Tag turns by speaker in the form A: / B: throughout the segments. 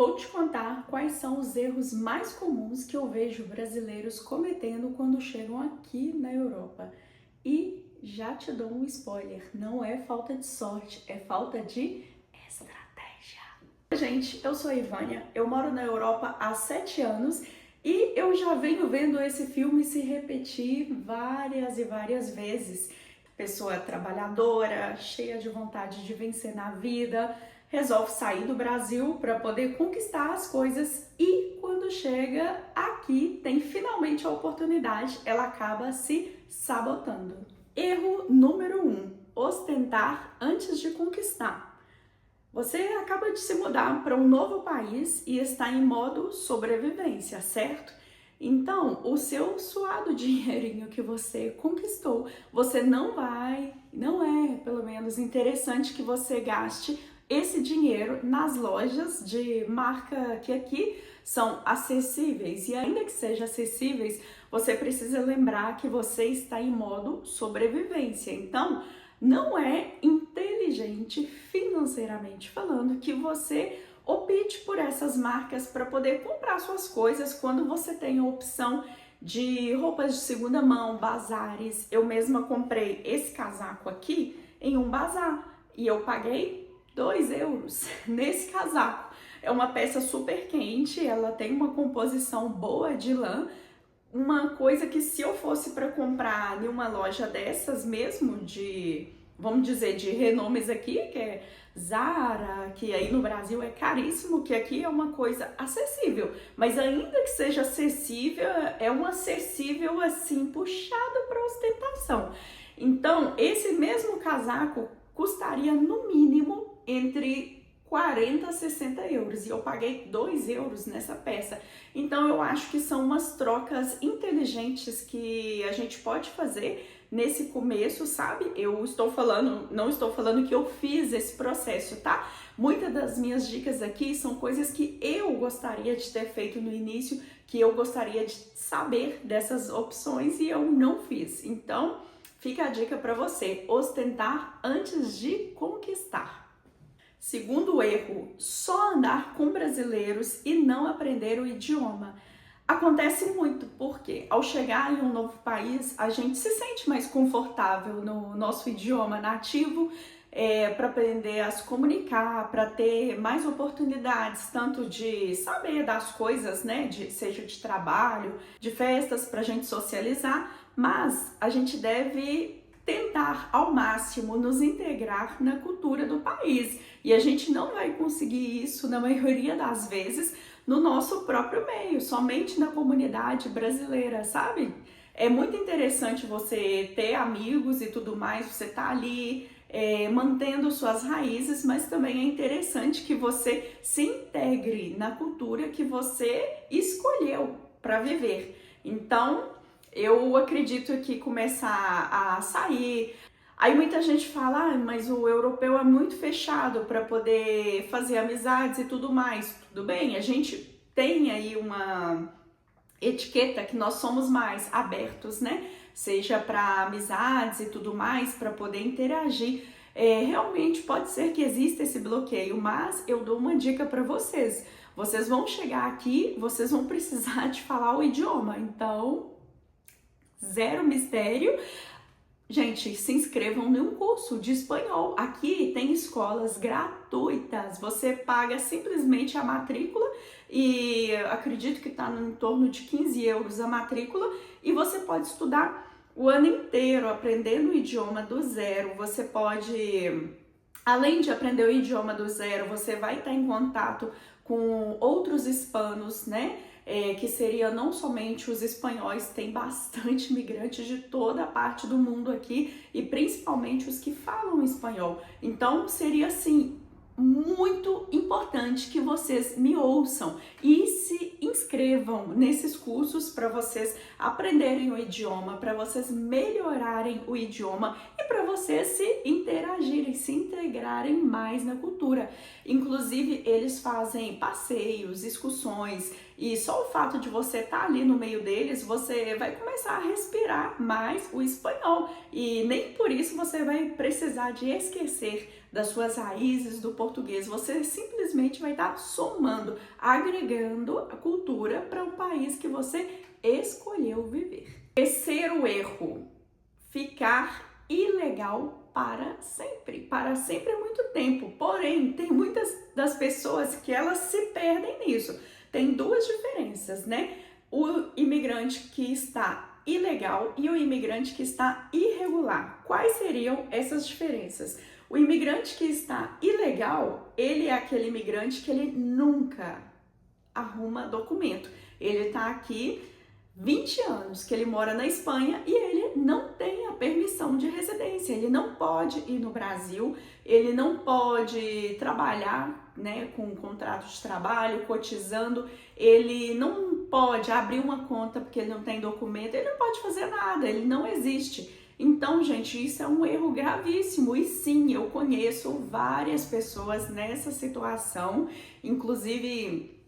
A: Vou te contar quais são os erros mais comuns que eu vejo brasileiros cometendo quando chegam aqui na Europa. E já te dou um spoiler, não é falta de sorte, é falta de estratégia. Gente, eu sou a Ivânia, eu moro na Europa há 7 anos e eu já venho vendo esse filme se repetir várias e várias vezes. Pessoa trabalhadora, cheia de vontade de vencer na vida, resolve sair do Brasil para poder conquistar as coisas e quando chega aqui, tem finalmente a oportunidade, ela acaba se sabotando. Erro número 1: ostentar antes de conquistar. Você acaba de se mudar para um novo país e está em modo sobrevivência, certo? Então, o seu suado dinheirinho que você conquistou, você não é pelo menos interessante que você gaste esse dinheiro nas lojas de marca que aqui são acessíveis. E ainda que sejam acessíveis, você precisa lembrar que você está em modo sobrevivência. Então, não é inteligente financeiramente falando que você opte por essas marcas para poder comprar suas coisas quando você tem a opção de roupas de segunda mão, bazares. Eu mesma comprei esse casaco aqui em um bazar e eu paguei 2 euros nesse casaco. É uma peça super quente, ela tem uma composição boa de lã. Uma coisa que se eu fosse para comprar em uma loja dessas mesmo, vamos dizer, de renomes aqui, que é Zara, que aí no Brasil é caríssimo, que aqui é uma coisa acessível. Mas ainda que seja acessível, é um acessível assim, puxado para ostentação. Então, esse mesmo casaco custaria no mínimo entre 40 a 60 euros e eu paguei 2 euros nessa peça. Então eu acho que são umas trocas inteligentes que a gente pode fazer nesse começo, sabe? Não estou falando que eu fiz esse processo, tá? Muitas das minhas dicas aqui são coisas que eu gostaria de ter feito no início, que eu gostaria de saber dessas opções e eu não fiz. Então, fica a dica para você: ostentar antes de conquistar. Segundo erro, só andar com brasileiros e não aprender o idioma. Acontece muito porque ao chegar em um novo país, a gente se sente mais confortável no nosso idioma nativo, para aprender a se comunicar, para ter mais oportunidades, tanto de saber das coisas, né, seja de trabalho, de festas, para a gente socializar, mas a gente deve tentar ao máximo nos integrar na cultura do país. E a gente não vai conseguir isso, na maioria das vezes, no nosso próprio meio, somente na comunidade brasileira, sabe? É muito interessante você ter amigos e tudo mais, você tá ali mantendo suas raízes, mas também é interessante que você se integre na cultura que você escolheu para viver. Então, eu acredito que começar a sair. Aí muita gente fala, mas o europeu é muito fechado para poder fazer amizades e tudo mais. Tudo bem, a gente tem aí uma etiqueta que nós somos mais abertos, né? Seja para amizades e tudo mais, para poder interagir. Realmente pode ser que exista esse bloqueio, mas eu dou uma dica para vocês. Vocês vão chegar aqui, vocês vão precisar de falar o idioma, então zero mistério. Gente, se inscrevam num curso de espanhol. Aqui tem escolas gratuitas. Você paga simplesmente a matrícula e acredito que está em torno de 15 euros a matrícula e você pode estudar o ano inteiro aprendendo o idioma do zero. Você pode, além de aprender o idioma do zero, você vai estar em contato com outros hispanos, né? Que seria não somente os espanhóis, tem bastante imigrantes de toda a parte do mundo aqui e principalmente os que falam espanhol. Então seria assim muito importante que vocês me ouçam e se inscrevam nesses cursos para vocês aprenderem o idioma, para vocês melhorarem o idioma e para vocês se interagirem, se integrarem mais na cultura. Inclusive, eles fazem passeios, excursões e só o fato de você estar ali no meio deles, você vai começar a respirar mais o espanhol e nem por isso você vai precisar de esquecer das suas raízes do português. Você simplesmente vai estar somando, agregando a cultura para um país que você escolheu viver. Terceiro erro: ficar ilegal para sempre. Para sempre é muito tempo, porém tem muitas das pessoas que elas se perdem nisso. Tem duas diferenças, né? O imigrante que está ilegal e o imigrante que está irregular. Quais seriam essas diferenças? O imigrante que está ilegal, ele é aquele imigrante que ele nunca arruma documento. Ele está aqui 20 anos, que ele mora na Espanha e ele não tem a permissão de residência. Ele não pode ir no Brasil, ele não pode trabalhar, né, com um contrato de trabalho, cotizando, ele não pode abrir uma conta porque ele não tem documento, ele não pode fazer nada, ele não existe. Então, gente, isso é um erro gravíssimo e sim, eu conheço várias pessoas nessa situação, inclusive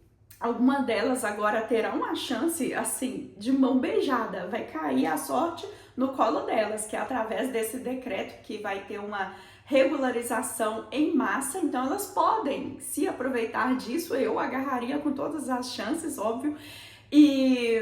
A: alguma delas agora terá uma chance, assim, de mão beijada, vai cair a sorte no colo delas, que é através desse decreto que vai ter uma regularização em massa, então elas podem se aproveitar disso, eu agarraria com todas as chances, óbvio, e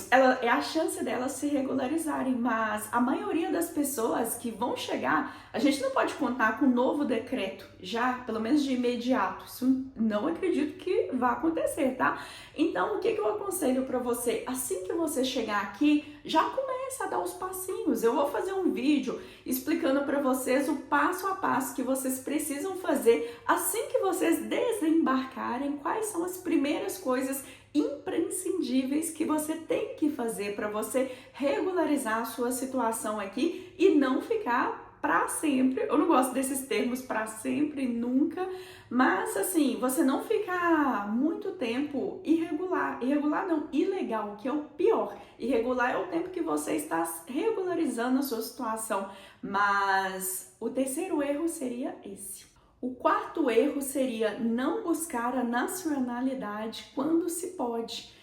A: é a chance delas se regularizarem, mas a maioria das pessoas que vão chegar, a gente não pode contar com um novo decreto já, pelo menos de imediato, isso não acredito que vá acontecer, tá? Então, o que eu aconselho para você? Assim que você chegar aqui, já começa a dar os passinhos. Eu vou fazer um vídeo explicando para vocês o passo a passo que vocês precisam fazer assim que vocês desembarcarem, quais são as primeiras coisas imprescindíveis que você tem que fazer para você regularizar a sua situação aqui e não ficar para sempre. Eu não gosto desses termos para sempre, nunca, mas assim, você não ficar muito tempo irregular não, ilegal, que é o pior. Irregular é o tempo que você está regularizando a sua situação, mas o terceiro erro seria esse. O quarto erro seria não buscar a nacionalidade quando se pode.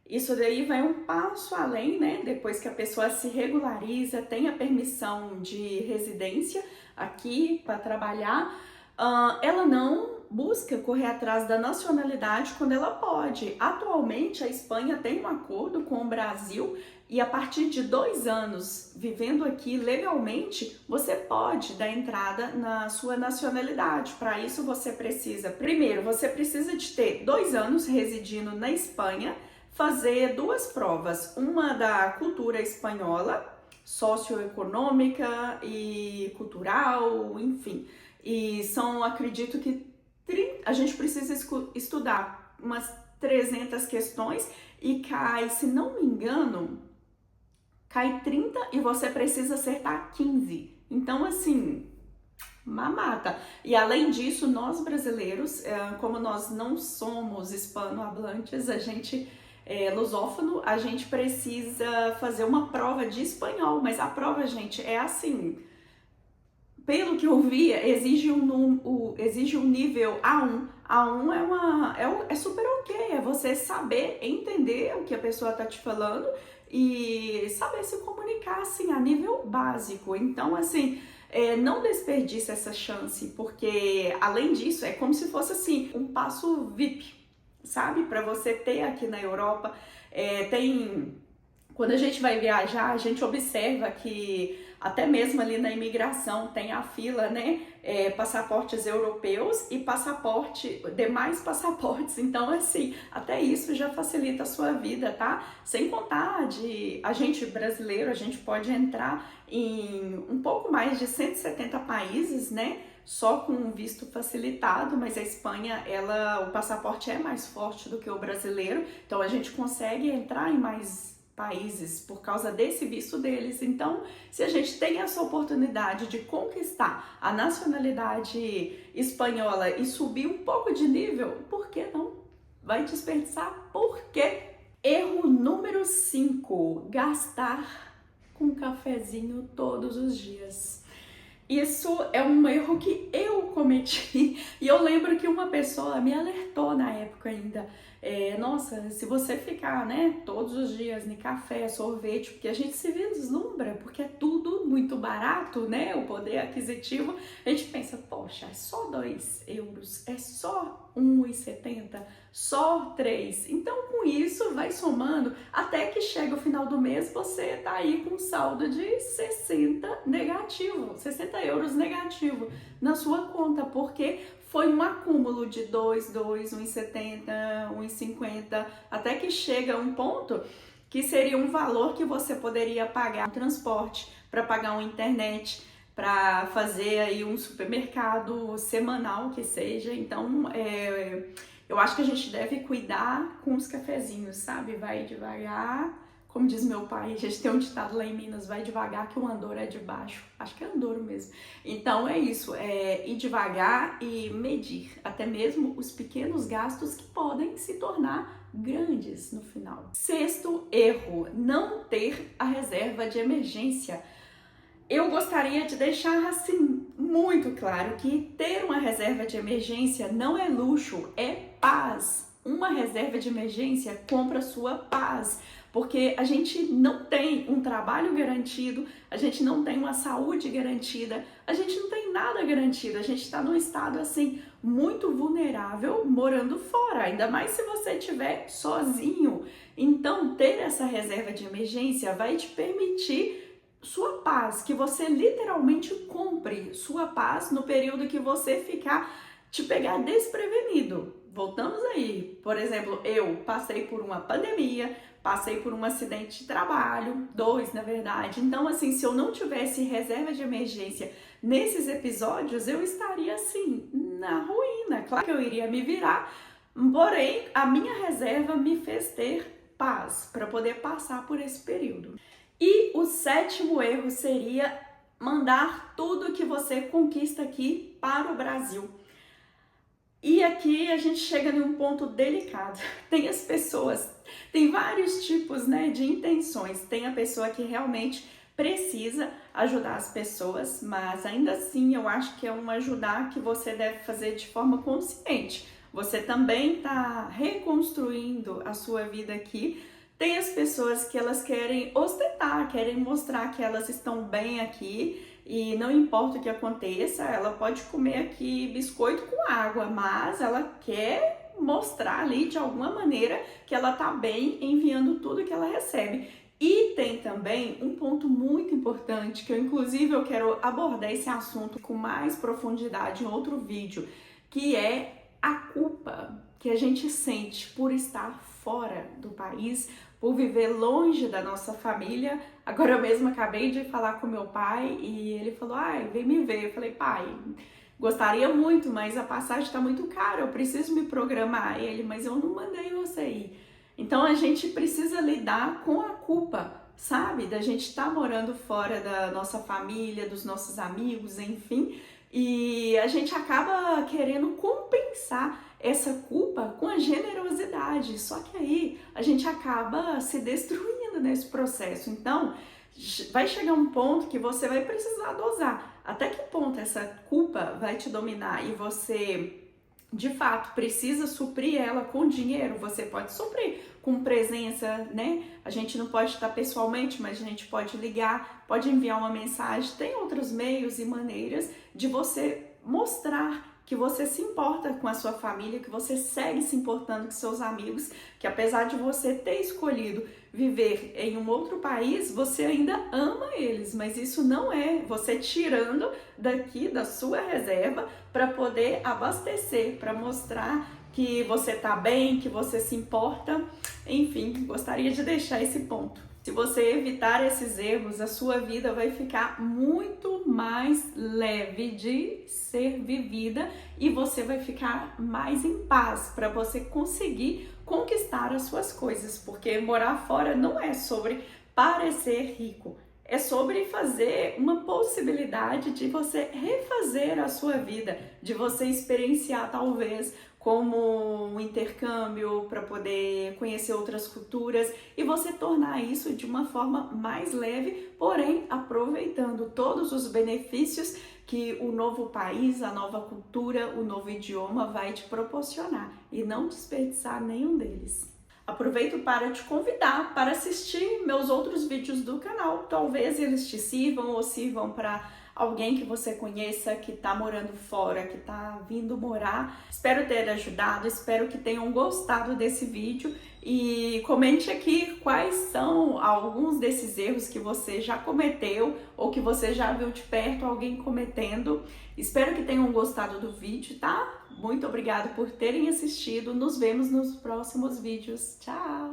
A: Isso daí vai um passo além, né? Depois que a pessoa se regulariza, tem a permissão de residência aqui para trabalhar, ela não busca correr atrás da nacionalidade quando ela pode. Atualmente, a Espanha tem um acordo com o Brasil e a partir de 2 anos vivendo aqui legalmente, você pode dar entrada na sua nacionalidade. Para isso, você precisa, primeiro, você precisa de ter 2 anos residindo na Espanha, fazer 2 provas, uma da cultura espanhola, socioeconômica e cultural, enfim. E são, acredito que a gente precisa estudar umas 300 questões e cai, se não me engano, cai 30 e você precisa acertar 15. Então, assim, mamata. E além disso, nós brasileiros, como nós não somos hispanohablantes, a gente lusófono, a gente precisa fazer uma prova de espanhol, mas a prova, gente, é assim, pelo que eu vi, exige um nível A1. A1 é super ok, é você saber entender o que a pessoa tá te falando e saber se comunicar, assim, a nível básico. Então, assim, não desperdice essa chance, porque, além disso, é como se fosse, assim, um passo VIP, sabe? Para você ter aqui na Europa. Quando a gente vai viajar, a gente observa que até mesmo ali na imigração tem a fila, né? Passaportes europeus e demais passaportes. Então, assim, até isso já facilita a sua vida, tá? Sem contar a gente brasileiro, a gente pode entrar em um pouco mais de 170 países, né? Só com um visto facilitado, mas a Espanha, o passaporte é mais forte do que o brasileiro, então a gente consegue entrar em mais países por causa desse visto deles. Então, se a gente tem essa oportunidade de conquistar a nacionalidade espanhola e subir um pouco de nível, por que não? Vai desperdiçar? Por quê? Erro número 5, gastar com cafezinho todos os dias. Isso é um erro que eu cometi e eu lembro que uma pessoa me alertou na época ainda. Nossa, se você ficar, né, todos os dias em café, sorvete, porque a gente se vislumbra, porque é tudo muito barato, né, o poder aquisitivo, a gente pensa, poxa, é só 2 euros, é só 1,70, só 3. Então, com isso, vai somando até que chega o final do mês, você tá aí com um saldo de 60 euros negativo na sua conta, porque foi um acúmulo de 2, 1,70, 1,50, até que chega um ponto que seria um valor que você poderia pagar um transporte, para pagar uma internet, para fazer aí um supermercado semanal que seja. Então, eu acho que a gente deve cuidar com os cafezinhos, sabe? Vai devagar. Como diz meu pai, a gente tem um ditado lá em Minas, vai devagar que o Andouro é de baixo. Acho que é Andouro mesmo. Então é isso, ir devagar e medir até mesmo os pequenos gastos que podem se tornar grandes no final. Sexto erro, não ter a reserva de emergência. Eu gostaria de deixar assim muito claro que ter uma reserva de emergência não é luxo, é paz. Uma reserva de emergência compra sua paz, porque a gente não tem um trabalho garantido, a gente não tem uma saúde garantida, a gente não tem nada garantido, a gente está num estado assim muito vulnerável morando fora, ainda mais se você estiver sozinho. Então, ter essa reserva de emergência vai te permitir sua paz, que você literalmente compre sua paz no período que você te pegar desprevenido. Voltamos aí, por exemplo, eu passei por uma pandemia, passei por um acidente de trabalho, 2 na verdade. Então assim, se eu não tivesse reserva de emergência nesses episódios, eu estaria assim, na ruína. Claro que eu iria me virar, porém a minha reserva me fez ter paz para poder passar por esse período. E o 7º erro seria mandar tudo que você conquista aqui para o Brasil. E aqui a gente chega num ponto delicado. Tem vários tipos, né, de intenções. Tem a pessoa que realmente precisa ajudar as pessoas, mas ainda assim eu acho que é um ajudar que você deve fazer de forma consciente. Você também está reconstruindo a sua vida aqui. Tem as pessoas que elas querem ostentar, querem mostrar que elas estão bem aqui e não importa o que aconteça, ela pode comer aqui biscoito com água, mas ela quer mostrar ali de alguma maneira que ela tá bem enviando tudo que ela recebe. E tem também um ponto muito importante que eu quero abordar esse assunto com mais profundidade em outro vídeo, que é a culpa que a gente sente por estar fora do país, por viver longe da nossa família. Agora eu mesma acabei de falar com meu pai e ele falou, vem me ver. Eu falei, pai, gostaria muito, mas a passagem está muito cara, eu preciso me programar. E ele, mas eu não mandei você ir. Então a gente precisa lidar com a culpa, sabe? Da gente estar morando fora da nossa família, dos nossos amigos, enfim. E a gente acaba querendo compensar essa culpa com a generosidade, só que aí a gente acaba se destruindo nesse processo. Então, vai chegar um ponto que você vai precisar dosar. Até que ponto essa culpa vai te dominar e você, de fato, precisa suprir ela com dinheiro? Você pode suprir com presença, né? A gente não pode estar pessoalmente, mas a gente pode ligar, pode enviar uma mensagem. Tem outros meios e maneiras de você mostrar que você se importa com a sua família, que você segue se importando com seus amigos, que apesar de você ter escolhido viver em um outro país, você ainda ama eles, mas isso não é você tirando daqui da sua reserva para poder abastecer, para mostrar que você tá bem, que você se importa. Enfim, gostaria de deixar esse ponto. Se você evitar esses erros, a sua vida vai ficar muito mais leve de ser vivida e você vai ficar mais em paz para você conseguir conquistar as suas coisas, porque morar fora não é sobre parecer rico, é sobre fazer uma possibilidade de você refazer a sua vida, de você experienciar talvez como um intercâmbio para poder conhecer outras culturas e você tornar isso de uma forma mais leve, porém aproveitando todos os benefícios que o novo país, a nova cultura, o novo idioma vai te proporcionar e não desperdiçar nenhum deles. Aproveito para te convidar para assistir meus outros vídeos do canal, talvez eles te sirvam ou sirvam para alguém que você conheça que está morando fora, que está vindo morar. Espero ter ajudado, espero que tenham gostado desse vídeo e comente aqui quais são alguns desses erros que você já cometeu ou que você já viu de perto alguém cometendo. Espero que tenham gostado do vídeo, tá? Muito obrigada por terem assistido. Nos vemos nos próximos vídeos. Tchau!